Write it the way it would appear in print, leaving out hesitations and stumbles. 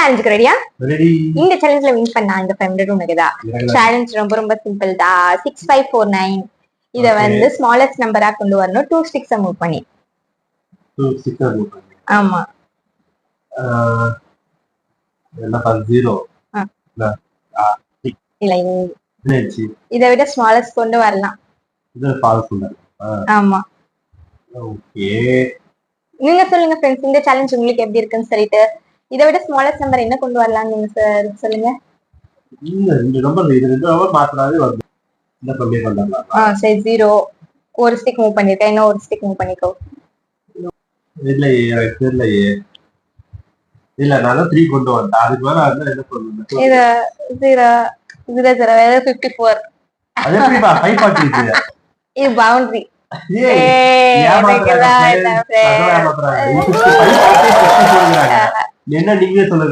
சேலஞ்சுக்கு ரெடியா? ரெடி. இந்த சேலஞ்ச்ல வின் பண்ணா இந்த 500 உனக்குதா. சேலஞ்ச் ரொம்ப ரொம்ப சிம்பிள் தான். 6549 இத வந்து ஸ்மாலஸ்ட் நம்பரா கொண்டு வரணும். 2 ஸ்டிக்ஸ் மூவ் பண்ணி. 2 ஸ்டிக்ஸ் மூவ் பண்ணி. ஆமா. என்ன பா 0. இல்ல இத விட ஸ்மாலஸ்ட் கொண்டு வரலாம். இது ஃபால்ஸ் இல்ல. ஆமா. ஓகே. நீங்க சொல்லுங்க फ्रेंड्स, இந்த சேலஞ்ச் உங்களுக்கு எப்படி இருக்குன்னு சொல்லிட்டு. இத விட ஸ்மாலஸ்ட் நம்பர் என்ன கொண்டு வரலாம் நீங்க சொல்லுங்க. இந்த நம்பர் இது ரெண்டு நம்பர் மாத்தினாவே வருது. என்ன கம்மி பண்ணலாம்? சரி 0 ஒரு ஸ்டிக் மூவ் பண்ணிட்டேன். இன்னும் ஒரு ஸ்டிக் மூவ் பண்ணிக்கோ. இல்லையே எனக்கு தெரியலையே. இல்ல நான் 3 கொண்டு வந்தேன். அதுக்கு மேல அது என்ன பண்ணுங்க? இது 0 0 வேற 54. அது எப்படிப்பா 540 இது பவுண்டரி. என்ன நீங்க சொல்லுங்க.